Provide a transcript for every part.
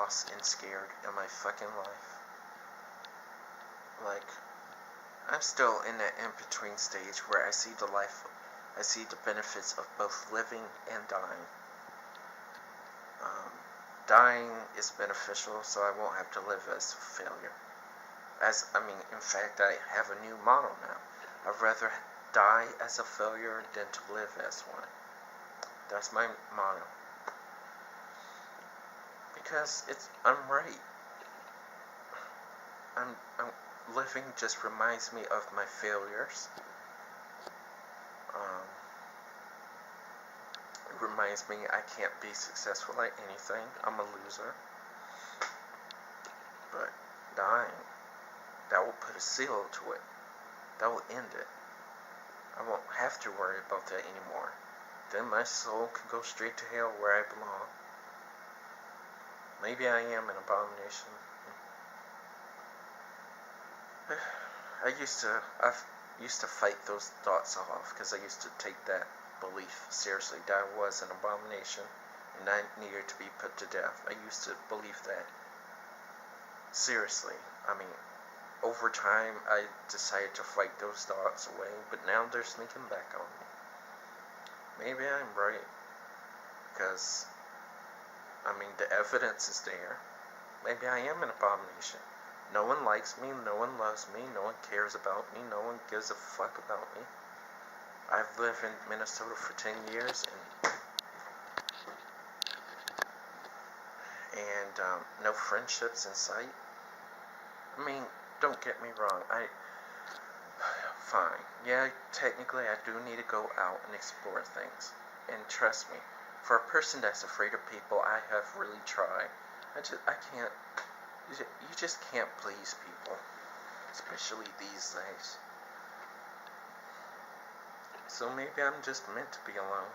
lost and scared in my fucking life. Like, I'm still in that in-between stage where I see the benefits of both living and dying. Dying is beneficial, so I won't have to live as a failure. In fact, I have a new motto now. I'd rather die as a failure than to live as one. That's my motto. Because I'm right. Living just reminds me of my failures. It reminds me I can't be successful at anything. I'm a loser. But dying, that will put a seal to it. That will end it. I won't have to worry about that anymore. Then my soul can go straight to hell where I belong. Maybe I am an abomination. I used to fight those thoughts off because I used to take that belief seriously, that I was an abomination and I needed to be put to death. I used to believe that seriously. Over time I decided to fight those thoughts away, but now they're sneaking back on me. Maybe I'm right, because the evidence is there. Maybe I am an abomination. No one likes me, no one loves me, no one cares about me, no one gives a fuck about me. I've lived in Minnesota for 10 years and no friendships in sight. Don't get me wrong, fine. Yeah, technically I do need to go out and explore things. And trust me, for a person that's afraid of people, I have really tried. You just can't please people, especially these days. So maybe I'm just meant to be alone.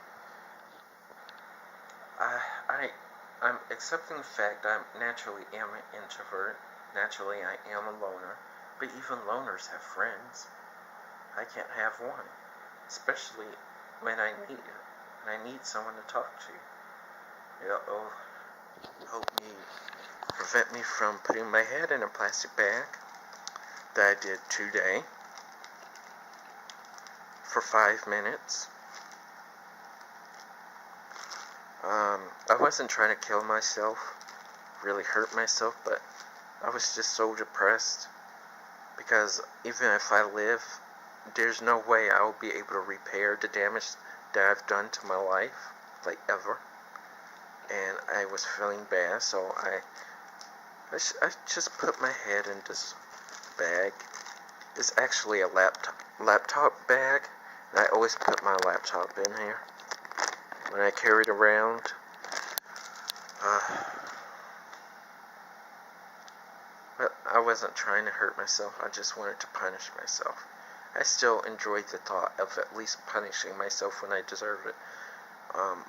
I'm accepting the fact I naturally am an introvert. Naturally I am a loner. But even loners have friends. I can't have one, especially when I need someone to talk to. It'll help me prevent me from putting my head in a plastic bag that I did today for 5 minutes. I wasn't trying to kill myself, really hurt myself, but I was just so depressed because even if I live, there's no way I will be able to repair the damage that I've done to my life, like ever. And I was feeling bad, so I just put my head in this bag. It's actually a laptop bag, and I always put my laptop in here when I carry it around. But I wasn't trying to hurt myself. I just wanted to punish myself. I still enjoyed the thought of at least punishing myself when I deserve it.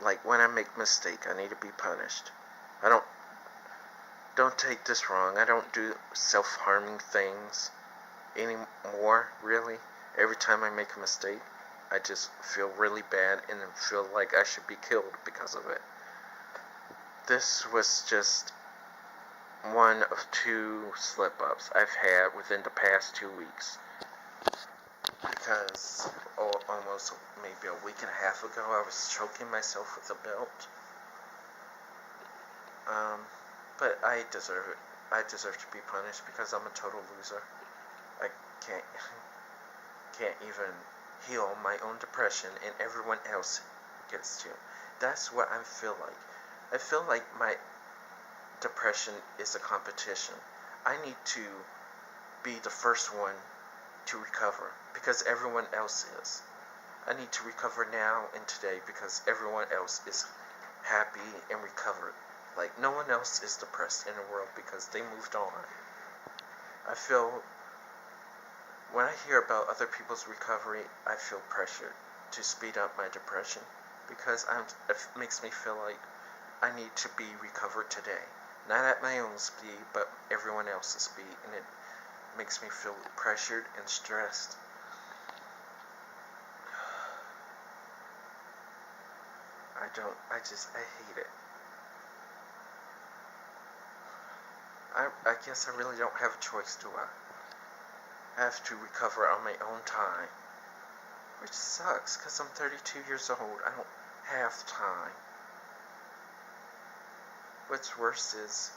Like when I make a mistake, I need to be punished. Don't take this wrong. I don't do self-harming things anymore, really. Every time I make a mistake, I just feel really bad and feel like I should be killed because of it. This was just one of 2 slip-ups I've had within the past 2 weeks. Because almost maybe a week and a half ago, I was choking myself with a belt. But I deserve it. I deserve to be punished because I'm a total loser. I can't even heal my own depression, and everyone else gets to. That's what I feel like. I feel like my depression is a competition. I need to be the first one to recover because everyone else is. I need to recover now and today because everyone else is happy and recovered. Like, no one else is depressed in the world because they moved on. I feel, when I hear about other people's recovery, I feel pressured to speed up my depression because it makes me feel like I need to be recovered today. Not at my own speed, but everyone else's speed, and it makes me feel pressured and stressed. I hate it. I guess I really don't have a choice, do I? I have to recover on my own time. Which sucks, because I'm 32 years old. I don't have time. What's worse is,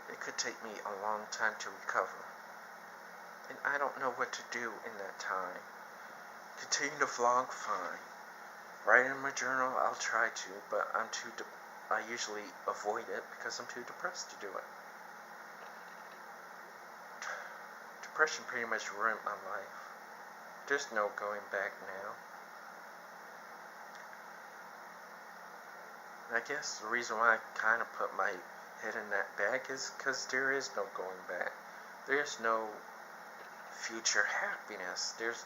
it could take me a long time to recover. And I don't know what to do in that time. Continue to vlog, fine. Write in my journal, I'll try to, but I usually avoid it because I'm too depressed to do it. Depression pretty much ruined my life. There's no going back now. And I guess the reason why I kind of put my head in that bag is because there is no going back. There's no future happiness. There's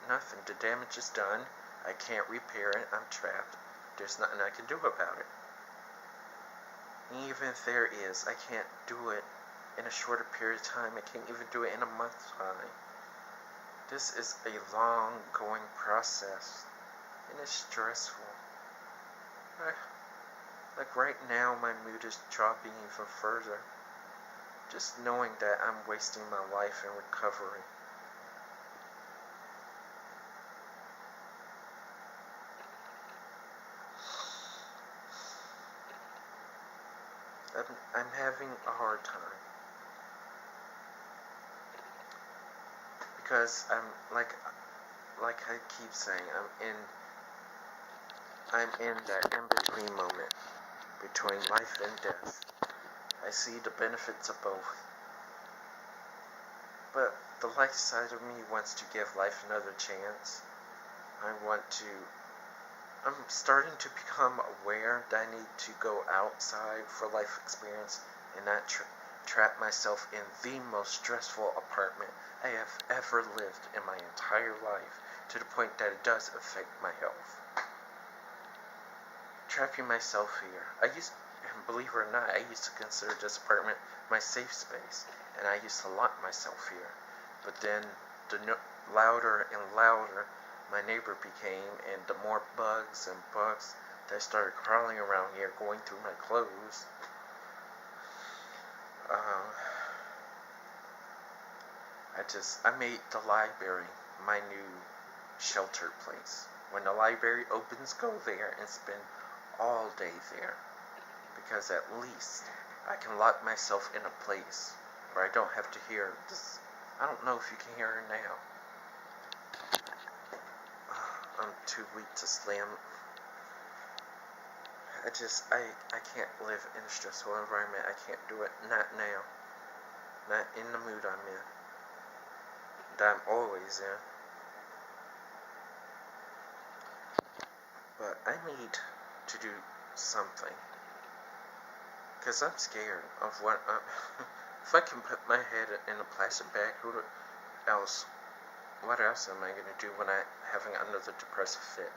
nothing. The damage is done. I can't repair it. I'm trapped. There's nothing I can do about it. And even if there is, I can't do it in a shorter period of time. I can't even do it in a month's time. This is a long going process, and it's stressful. Like right now, my mood is dropping even further. Just knowing that I'm wasting my life in recovery. I'm having a hard time. Because I'm like I keep saying, I'm in that in-between moment between life and death. I see the benefits of both. But the light side of me wants to give life another chance. I'm starting to become aware that I need to go outside for life experience and not trap myself in the most stressful apartment I have ever lived in my entire life, to the point that it does affect my health. Trapping myself here. Believe it or not, I used to consider this apartment my safe space, and I used to lock myself here. But then the louder and louder my neighbor became, and the more bugs that started crawling around here, going through my clothes. I made the library my new shelter place. When the library opens, go there and spend all day there. Because at least I can lock myself in a place where I don't have to hear this. I don't know if you can hear her now. I'm too weak to slam. I can't live in a stressful environment. I can't do it. Not now. Not in the mood I'm in. That I'm always in. But I need to do something. Because I'm scared of what if I can put my head in a plastic bag, what else am I going to do when I'm having another depressive fit?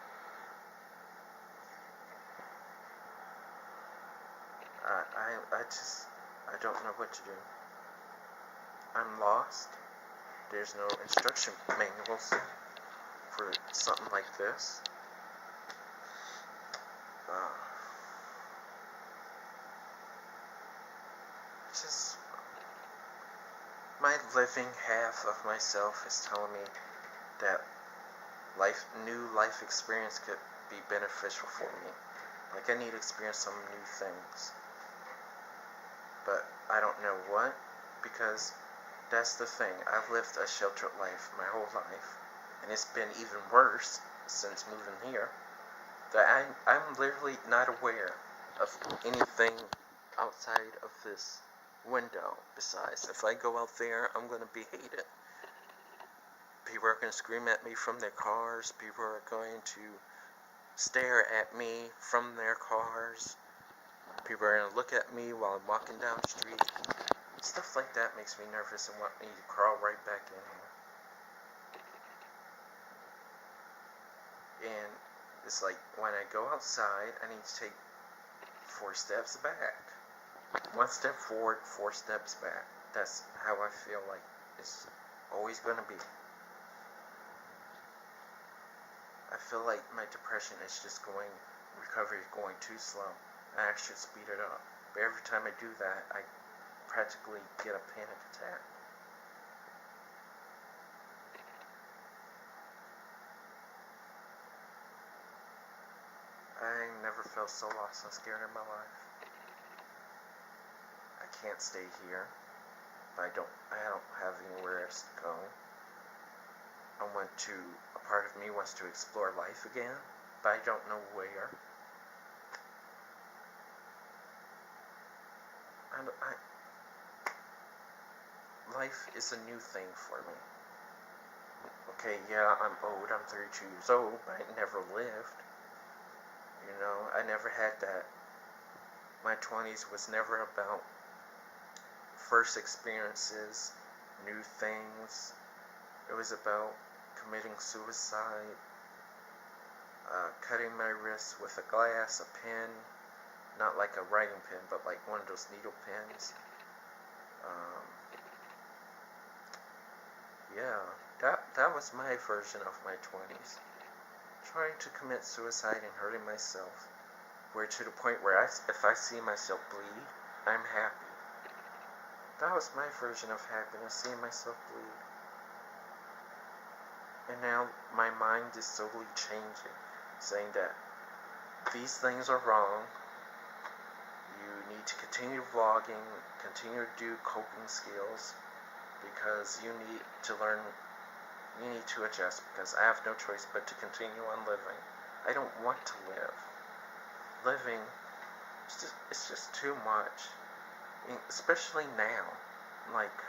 I don't know what to do. I'm lost. There's no instruction manuals for something like this. My living half of myself is telling me that new life experience could be beneficial for me. Like, I need to experience some new things. But I don't know what, because that's the thing. I've lived a sheltered life my whole life, and it's been even worse since moving here. That I'm literally not aware of anything outside of this window. Besides, if I go out there, I'm going to be hated. People are going to scream at me from their cars. People are going to stare at me from their cars. People are going to look at me while I'm walking down the street. Stuff like that makes me nervous and want me to crawl right back in here. And it's like, when I go outside, I need to take 4 steps back. 1 step forward, 4 steps back. That's how I feel like it's always going to be. I feel like my depression is just going recovery is going too slow, and I should speed it up. But every time I do that, I practically get a panic attack. I never felt so lost and scared in my life. I can't stay here. I don't have anywhere else to go. A part of me wants to explore life again, but I don't know where. Life is a new thing for me. Okay, yeah, I'm old, I'm 32 years old, but I never lived. You know, I never had that. My 20s was never about first experiences, new things. It was about committing suicide, cutting my wrists with a glass, a pen, not like a writing pen, but like one of those needle pens. Yeah, that was my version of my 20s. Trying to commit suicide and hurting myself. Where to the point where if I see myself bleed, I'm happy. That was my version of happiness, seeing myself bleed. And now my mind is slowly changing, saying that these things are wrong. You need to continue vlogging, continue to do coping skills, because you need to learn, you need to adjust, because I have no choice but to continue on living. I don't want to live. Living, it's just too much, especially now. Like,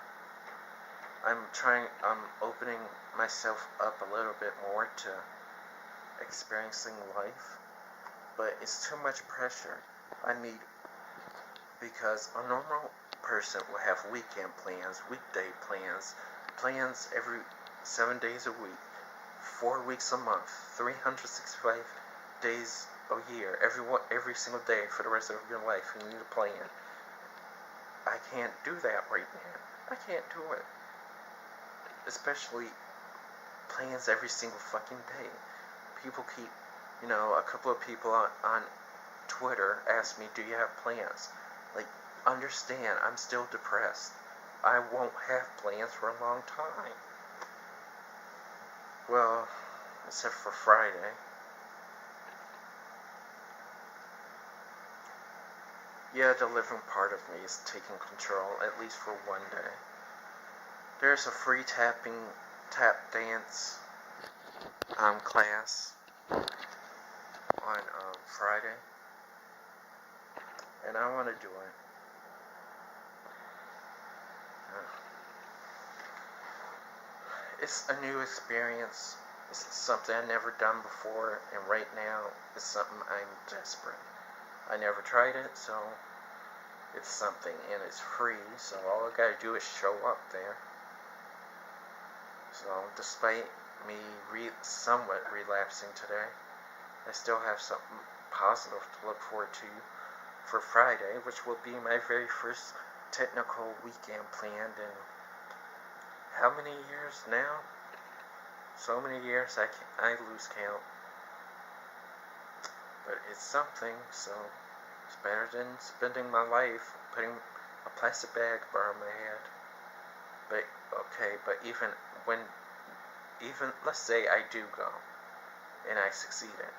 I'm opening myself up a little bit more to experiencing life, but it's too much pressure. Because a normal person will have weekend plans, weekday plans every 7 days a week, 4 weeks a month, 365 days a year, every single day for the rest of your life. You need a plan. I can't do that right now. I can't do it. Especially plans every single fucking day. People keep, a couple of people on Twitter ask me, do you have plans? Like, understand, I'm still depressed. I won't have plans for a long time. Well, except for Friday. Yeah, the living part of me is taking control, at least for one day. There's a free tap dance class on Friday, and I want to do it. It's a new experience. It's something I've never done before, and right now it's something I'm desperate. I never tried it, so it's something, and it's free, so all I gotta do is show up there. So, despite me somewhat relapsing today, I still have something positive to look forward to for Friday, which will be my very first technical weekend planned in how many years now? So many years I lose count. But it's something, so it's better than spending my life putting a plastic bag around my head. But okay, but even let's say I do go and I succeeded,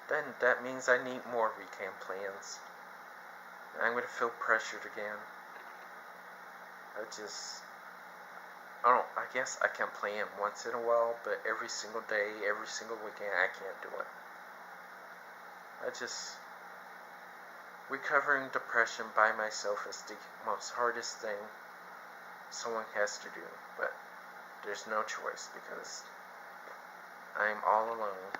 then that means I need more weekend plans. I'm gonna feel pressured again. I guess I can plan once in a while, but every single day, every single weekend, I can't do it. Recovering depression by myself is the most hardest thing someone has to do, but there's no choice because I'm all alone.